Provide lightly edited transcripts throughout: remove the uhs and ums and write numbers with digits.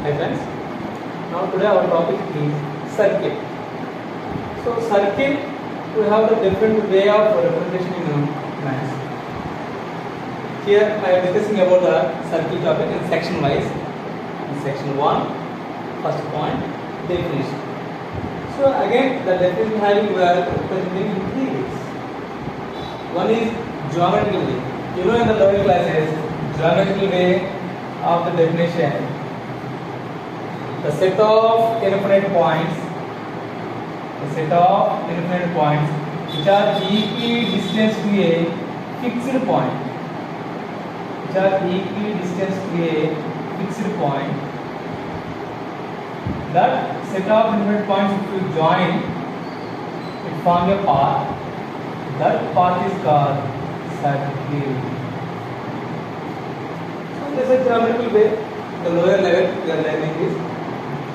Hi friends, now today our topic is circuit. So circuit, we have the different way of representation in maths. Here I am discussing about the circuit topic in section wise. In section 1, first point, definition. So again the definition having we are representing in 3 ways. One is geometrical way. You know in the lower classes, geometrical way of the definition. The set of infinite points which are equidistant to a fixed point, that set of infinite points if you join it form a path, that path is called circle. So this is a geometrical way. The lower level we are learning this.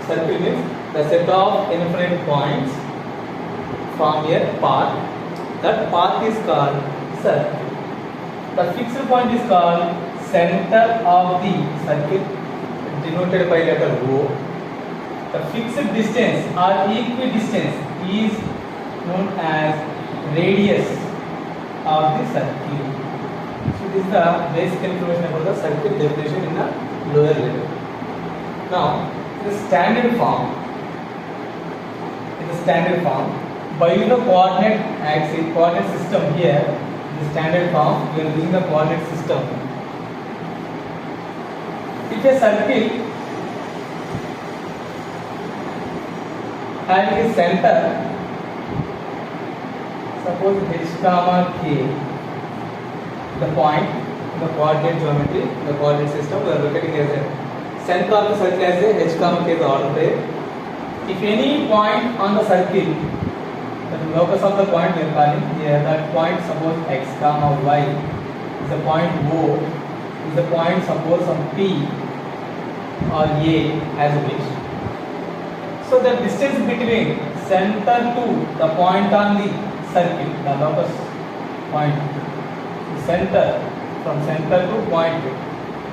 Circle means the set of infinite points from a path. That path is called circle. The fixed point is called center of the circle, denoted by letter O. The fixed distance or equidistance is known as radius of the circle. So this is the basic information about the circle definition in the lower level. Now the standard form, by using the coordinate axis, coordinate system here, the standard form, we are using the coordinate system. If a circle having a center, suppose h comma k, the point in the coordinate geometry, the coordinate system, we are locating as a center of the circle as a h comma k, the order pair. If any point on the circle, the locus of the point we are calling here, that point suppose x comma y is the point O, is the point suppose on P or A as a wish. So the distance between center to the point on the circle, the locus point, center, from center to point,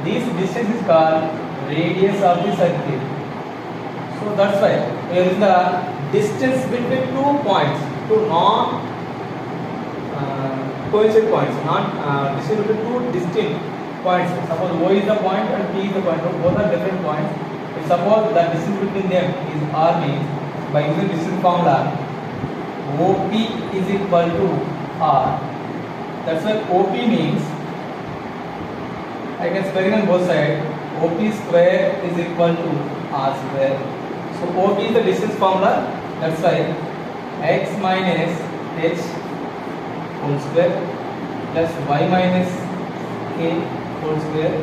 this distance is called radius of the circle. So that's why here is the distance between 2 points, two non coincident points, distance between 2 distinct points. Suppose O is the point and P is the point, both are different points. If suppose the distance between them is R, means by using distance formula OP is equal to R. That's why OP means, I can square it on both sides, OP square is equal to R square. So OP is the distance formula, that's why x minus h whole square plus y minus k whole square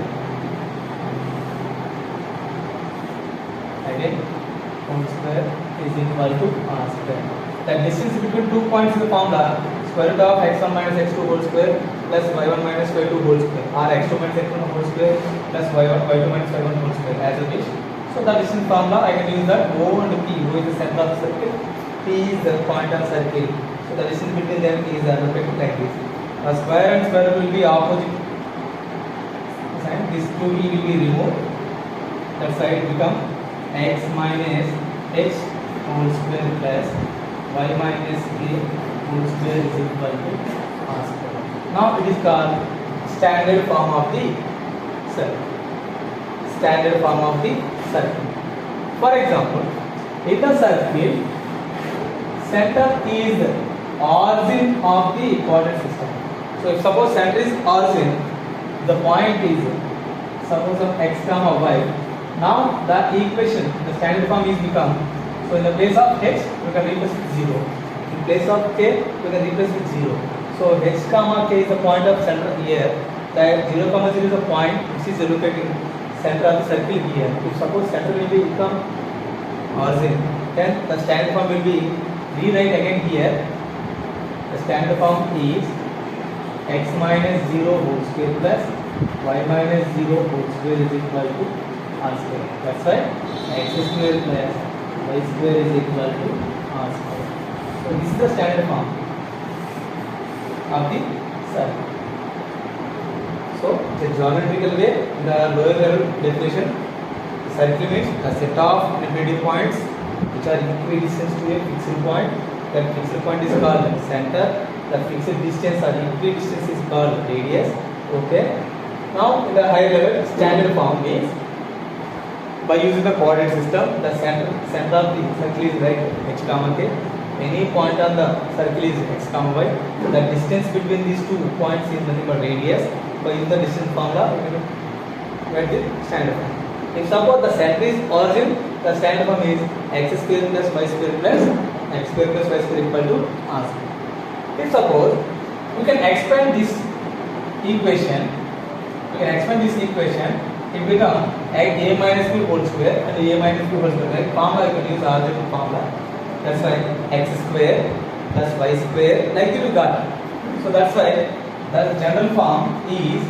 again whole square is equal to R square. The distance between 2 points is the formula square root of x1 minus x2 whole square plus y1 minus y2 whole square, or x2 minus x1 whole square plus y2 minus y1 whole square as a wish. So the distance formula I can use that O and P. O is the center of the circle, P is the point on circle. So the distance between them is located like this. Square and square will be opposite sign. This 2e will be removed. That side become x minus h whole square plus y minus k whole square is equal to R square. Now it is called standard form of the circle. Standard form of the circle. For example, in the circle, center is origin of the coordinate system. So if suppose center is origin, the point is suppose of x comma y. Now the equation, the standard form is become, so in the place of h we can replace with 0. In place of k we can replace with 0. So h comma k is the point of center here. That 0 comma 0 is the point which is located center of the circle here. If suppose center will become origin, then the standard form will be rewrite again here. The standard form is x minus 0 whole square plus y minus 0 whole square is equal to R square. That's why x square plus y square is equal to R square. So this is the standard form of the circle. So the geometrical way, the lower level definition, Circle means a set of infinity points which are equidistant to a fixed point. That fixed point is called center. The fixed distance or equidistance is called radius. Okay. Now in the higher level, standard form means by using the coordinate system, the center of the circle is right x comma k. Any point on the circle is x comma y. The distance between these two points is nothing but radius. By using the distance formula, we can get the standard form. If suppose the center is origin, the standard form is x square plus y square plus x square plus y square equal to r square. If suppose we can expand this equation, it becomes a minus b whole square and a minus b whole square. Like formula you can use algebraic formula. That's why x square plus y square like this we got. So that's why the general form is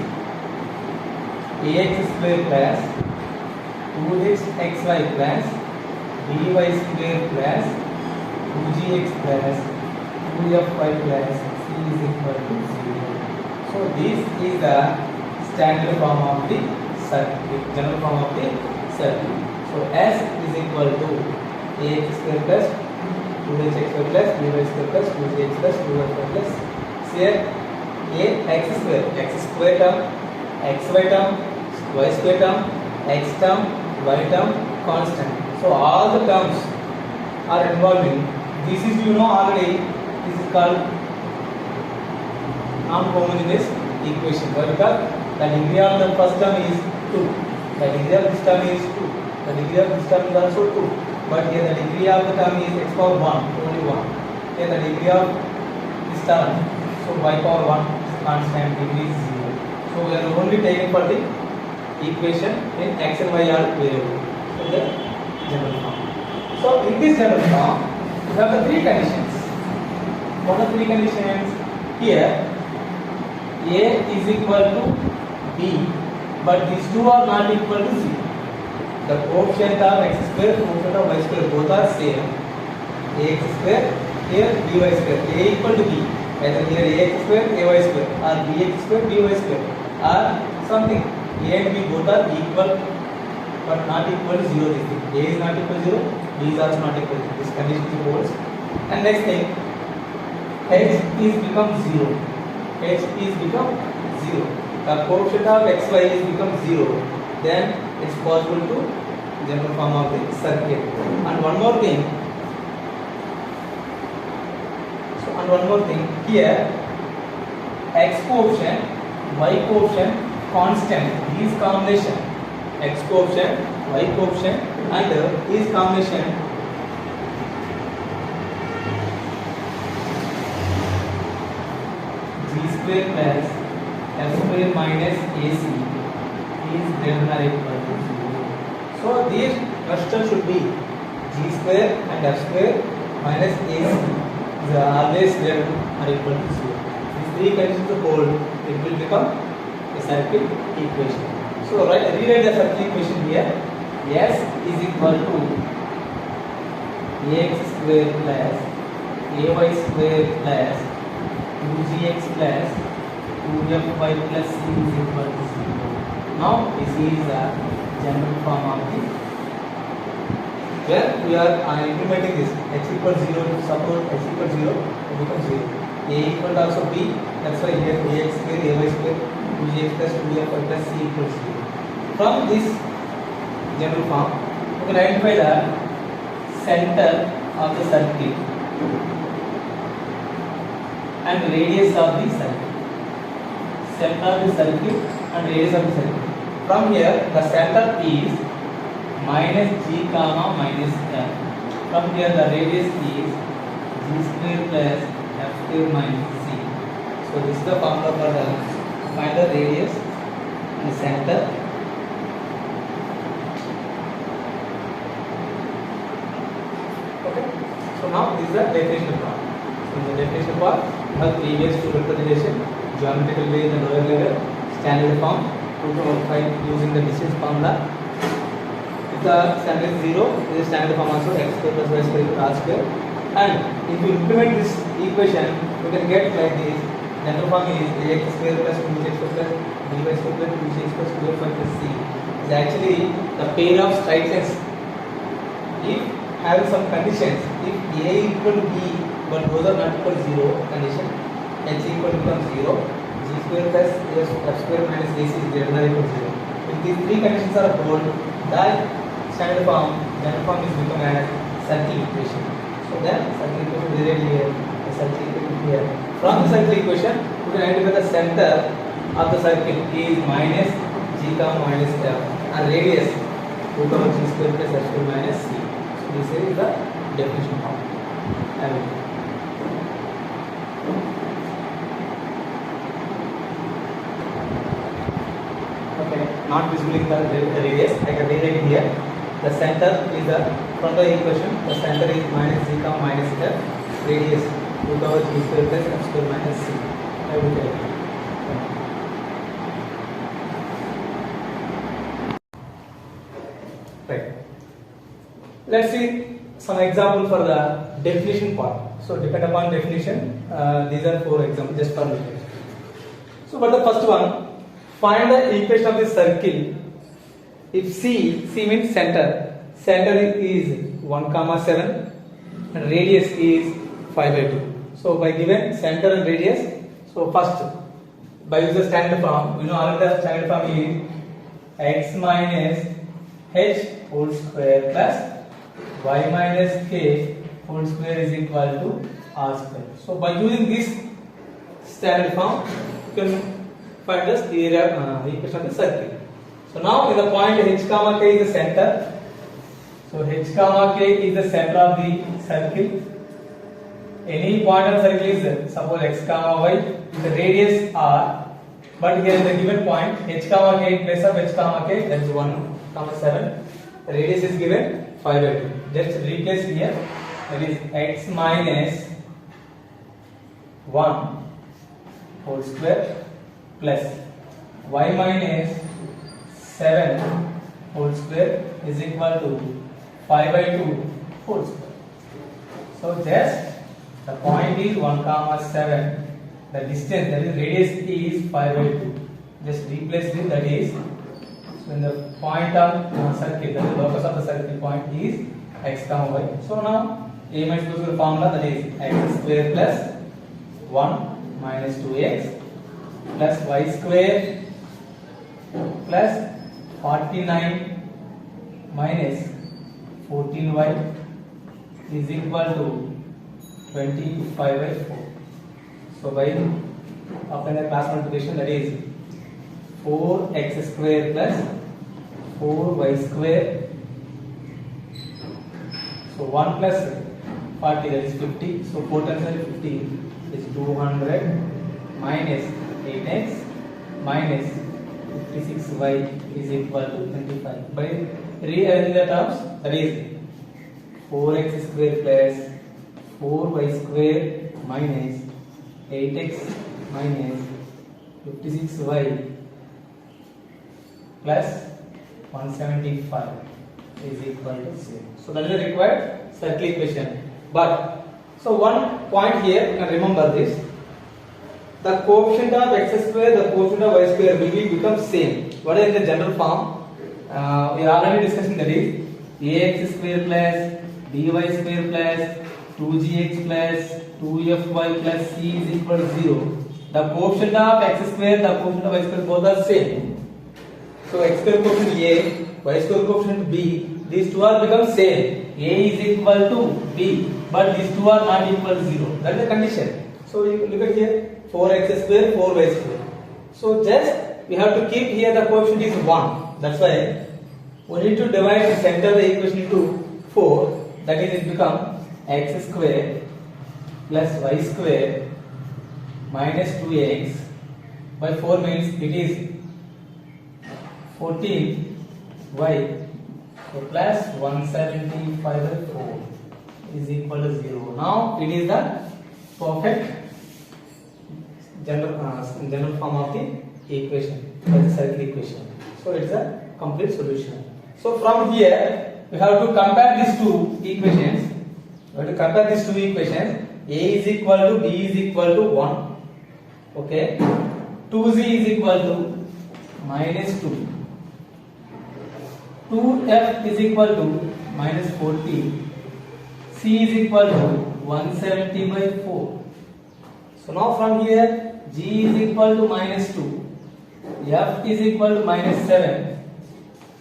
ax square plus 2xy plus dy square plus 2gx plus 2fy plus c is equal to 0. So this is the standard form of the circle, general form of the circle. So s is equal to ax square plus 2hx square plus dy square plus 2gx plus 2fy plus here x square term, xy term, y square term, x term, y term, constant. So all the terms are involving. This is already. This is called non-homogeneous equation. Because the degree of the first term is 2. The degree of this term is 2. The degree of this term is also 2. But here the degree of the term is x power 1, only 1. Here the degree of this term, so y power 1 is constant, degree is 0. So we are only taking for the equation in x and y are variable. So the general form. So in this general form, we have the three conditions. What are the three conditions? Here, a is equal to b, but these two are not equal to 0. The coefficient of x square, coefficient of y square, both are same. Ax square, here dy square. A equal to b. Either here ax square, ay square, or bx square, dy square, or something. A and b both are equal, but not equal to 0. This thing. A is not equal to 0, b is also not equal to 0. This condition holds. And next thing, h is become 0. H is become 0. The coefficient of xy is become 0. Then it's possible to general form of the circle. And one more thing. Here, x coefficient, y coefficient, constant. These combination, x coefficient, y coefficient, and these combination g square plus f square minus ac is greater than or equal to 0. So these question should be g square and f square minus ac is always greater than or equal to 0. These three conditions hold, it will become a circle equation. So rewrite the circle equation here. S is equal to ax square plus ay square plus 2gx plus 2fy plus c is equal to 0. Now this is the general form of the, where we are implementing this x equals 0, suppose x equals 0, it becomes 0. A equal to also b, that's why here ax square, ay square, 2gx plus 2fy plus c equals 0. From this general form, we can identify the center of the circle and radius of the circle. Center of the circle and radius of the circle. From here, the center is minus g comma minus f. From here, the radius is g square plus f square minus c. So this is the formula for the find the radius and center. Okay. So now this is the definition part. So in the definition part, we have previous to representation, geometrical way in the lower level, standard form, 2 to 5 using the distance formula. If the standard is 0, this is standard form also x square plus y square equal to r square. And if you implement this equation, you can get like this. General form is ax square plus 2x square plus dy square plus 2x plus 2fy plus c is is actually the pair of straight lines. If having some conditions, if A equal to B but both are not equal to 0 condition, H equal to becomes 0, G square plus F square minus AC is greater than or equal to 0. If these three conditions are held, that standard form is become as circle equation. So then circle equation is written here, the circle equation here. From the circle equation, we can identify the center of the circle is minus G comma minus F and radius 2 comma G square plus F square minus C. So this is the definition form. Okay, not visible in the radius. I can rewrite it here. The center is the from the equation. The center is minus G comma minus F. Radius 2 comma G square plus F square minus C. I will tell you. Right. Let's see some example for the definition part. So depend upon definition. These are 4 examples just for me. So for the first one, find the equation of the circle. If C means center is 1 comma 7 and radius is 5/2. So by given center and radius, so first by using the standard form, we know already the standard form is x minus h whole square plus y minus k whole square is equal to r square. So by using this standard form, you can find the equation of the circle. So now in the point h comma k is the center. So h comma k is the center of the circle. Any point of the circle is suppose x comma y with the radius r, but here in the given point h comma k in place of h comma k, that is 1 comma 7. The radius is given 5/2. Just replace here, that is x minus 1 whole square plus y minus 7 whole square is equal to 5/2 whole square. So just the point is 1 comma 7. The distance, that is radius, is 5/2. Just replace this, that is. So in the point of circle, that is locus of the circle point is x comma y. So now A minus B square formula, that is x square plus 1 minus 2x plus y square plus 49 minus 14y is equal to 25/4. So by applying the class multiplication, that is 4x square plus 4y square. So 1 plus 40, that is 50. So 4 times 50 is 200 minus 8x minus 56y is equal to 25. By rearranging the terms, that is 4x square plus 4y square minus 8x minus 56y plus 175 is equal to 0. So that is the required circle equation. But so one point here, you can remember this. The coefficient of x square, the coefficient of y square will become same. What is in the general form? We are already discussing, that is ax square plus by square plus 2gx plus 2fy plus c is equal to 0. The coefficient of x square, the coefficient of y square both are same. So x square coefficient a, y square coefficient b, these two are become same. A is equal to b, but these two are not equal to 0. That is the condition. So you look at here, 4x square, 4y square. So just we have to keep here the coefficient is 1. That's why we need to divide the center of the equation into 4. That is, it become x square plus y square minus 2x by 4 means it is 14y. So plus 175/4 is equal to 0. Now it is the perfect general form of the equation, the circle equation. So it's a complete solution. So from here we have to compare these two equations. We have to compare these two equations. A is equal to b is equal to 1. Okay. 2z is equal to minus 2. 2f is equal to minus 40, c is equal to 170 by 4. So now from here g is equal to minus 2, f is equal to minus 7,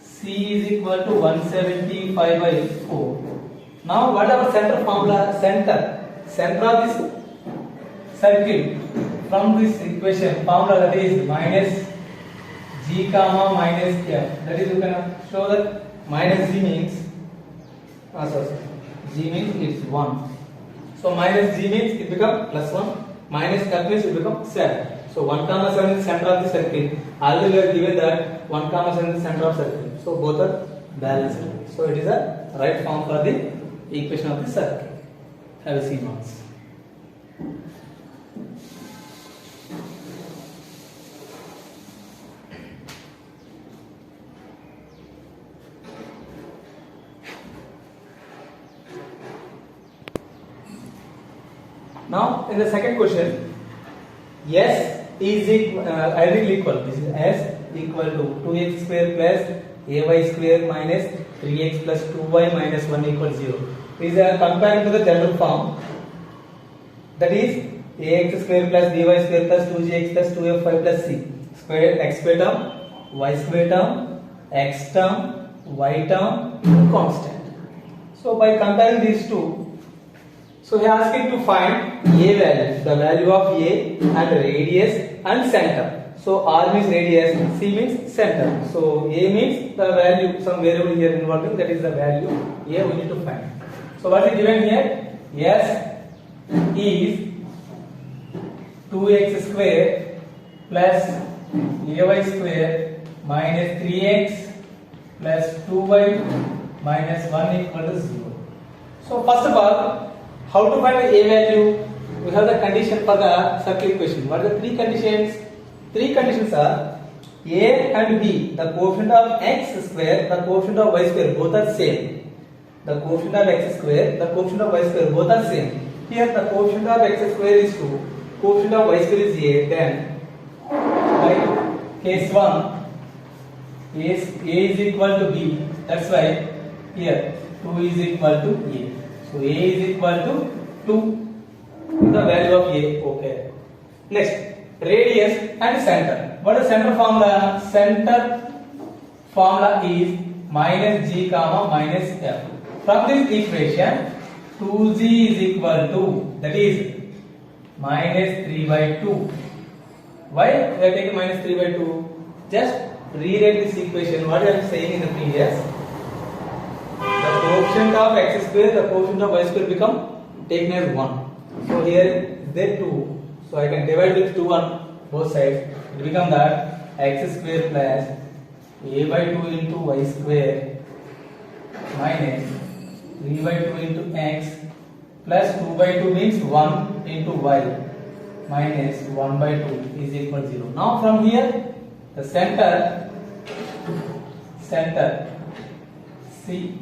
c is equal to 175 by 4. Now what is our center formula? Center of this circle from this equation formula, that is minus g comma minus f. That is, you can show that minus g means g means it's 1. So minus g means it becomes plus 1, minus f means it becomes 7. So 1 comma 7 is the center of the circle. Already we have given that 1 comma 7 is the center of circle. So both are balanced. So it is a right form for the equation of the circle. Have a C marks. Now in the second question, S is ideally equal. This is S equal to 2x square plus ay square minus 3x plus 2y minus 1 equals 0. These are comparing to the general form, that is ax square plus by square plus 2gx plus 2fy plus c square, x square term, y square term, x term, y term, constant. So by comparing these two, so he is asking to find a value, the value of a and radius and center. So r means radius, c means center. So a means the value, some variable here involving, that is the value a we need to find. So what is given here? S is 2x square plus ay square minus 3x plus 2y minus 1 equal to 0. So first of all, how to find the a value? We have the condition for the circle equation. What are the three conditions? Three conditions are a and b, the coefficient of x square, the coefficient of y square, both are same. The coefficient of x square, the coefficient of y square, both are same. Here the coefficient of x square is 2, coefficient of y square is a. Then by case 1, a is equal to b. That's why here 2 is equal to a. So a is equal to 2, the value of a. Okay. Next, radius and center. What is center formula? Center formula is minus g comma minus f. From this equation, 2g is equal to, that is minus 3 by 2. Why we are taking minus 3 by 2? Just rewrite this equation. What I am saying in the previous, the coefficient of x square, the coefficient of y square become taken as 1. So here there 2. So I can divide with 2 on both sides. It become that x square plus a by 2 into y square minus 3 by 2 into x plus 2 by 2 means 1 into y minus 1 by 2 is equal to 0. Now from here the center C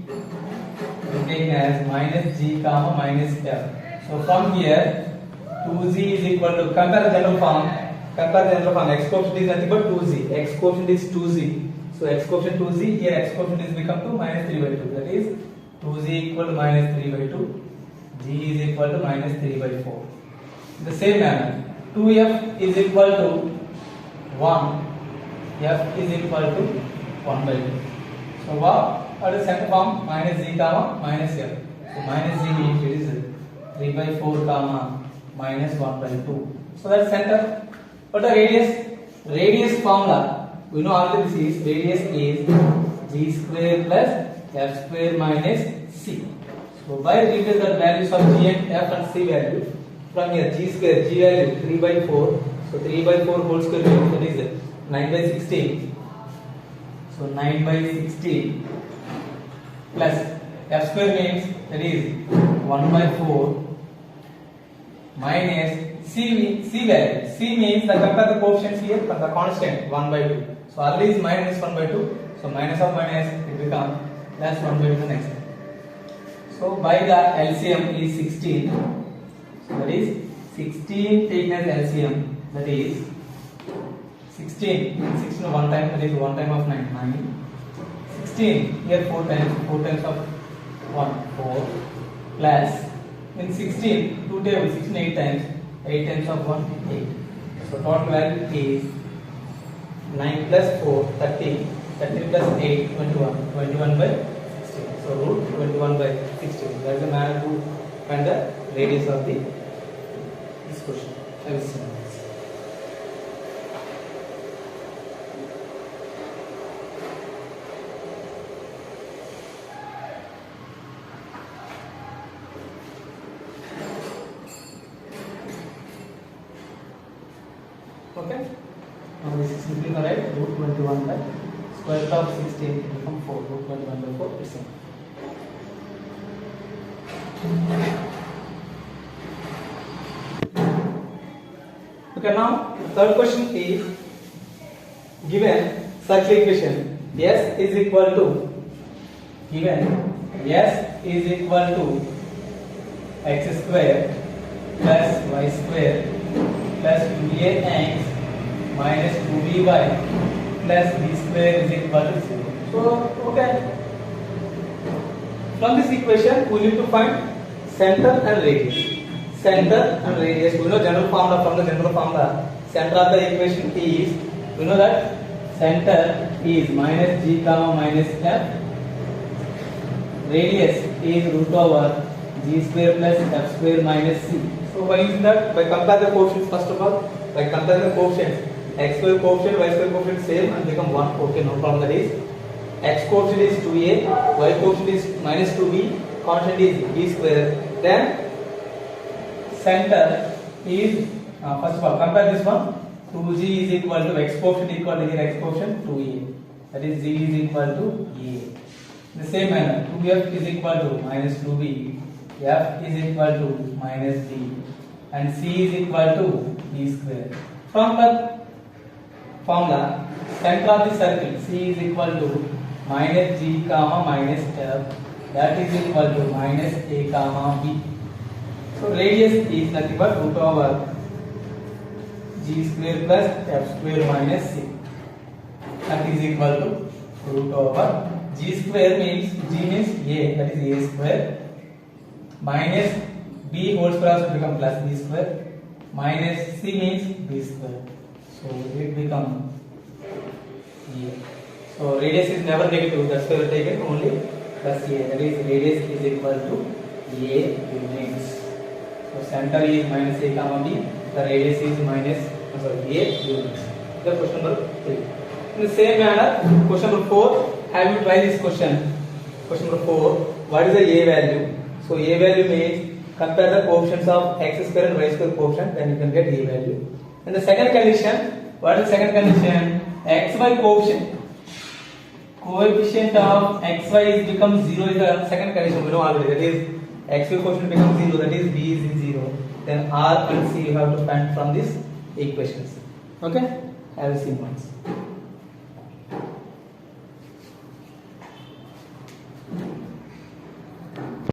is taken as minus g comma minus f. So from here 2z is equal to, compare the general form, x coefficient is nothing but 2z, x coefficient is 2z. So x coefficient 2z, here x coefficient is become to minus 3 by 2, that is 2z equal to minus 3 by 2, g is equal to minus 3 by 4. In the same manner, 2f is equal to 1, f is equal to 1 by 2. So what is center form? Minus g comma minus f. So minus g means it is 3 by 4 comma minus 1 by 2. So that's center. What the radius? Radius formula, we know already this is, radius is g square plus f square minus c. So by replace the values of g and f and c value, from here g square, g value 3 by 4. So 3 by 4 whole square value, that is 9 by 16. So 9 by 16 plus f square means that is 1 by 4 minus c value. C means the compare the coefficients here from the constant 1 by 2. So already is minus 1 by 2. So minus of minus it becomes plus 1 by 2 the next time. So by the LCM is 16. So that is 16 taken as LCM, that is 16 one time, that is 1 time of 9, 9, 16 here 4 times of 1 4 plus in 16 2 tables 16 8 times 8 times of 1 8. So total value is 9 plus 4 13 13 plus 8 21 21 by 16. So root 21 by 16. That is the manner to find the radius of this question. I will see this. Okay. Now this is simply correct. Root 21 by square root of 16 become 4. Root 21 by 4 is simple. Okay, now third question is given circle equation S is equal to x square plus y square plus 2ax minus 2by plus b square is equal to 0. So, okay. From this equation, we need to find center and radius. Center and radius. We know general formula. From the general formula, center of the equation is, we know that center is minus g comma minus f. Radius is root over g square plus f square minus c. So by using that, by compare the coefficients first of all, by comparing the coefficients, x square coefficient, y square coefficient same and become 1. Okay, no problem. That is x coefficient is 2a, y coefficient is minus 2b, constant is b square. Then center is first of all compare this one. 2g is equal to x coefficient equal to here x coefficient 2a. That is g is equal to a. In the same manner, 2f is equal to minus 2b, f is equal to minus b, and c is equal to b square. From the formula, center of the circle c is equal to minus g comma minus f, that is equal to minus a comma b. So radius is nothing but root over g square plus f square minus c, that is equal to root over g square means g means a, that is a square, minus b whole square also become plus b square, minus c means b square. So it become a. So radius is never negative, that's why we are taken only plus a, that is radius is equal to a units. So center is minus a comma b, the radius is minus a units. The question number 3. In the same manner, question number 4, have you tried this question? Question number 4, what is the a value? So a value means compare the coefficients of x square and y square coefficient, then you can get a value. In the second condition, what is the second condition? Xy coefficient of xy is become 0 is the second condition. We know already, that is xy coefficient becomes 0, that is b is 0. Then r and c you have to find from these equations. Okay, I will see once.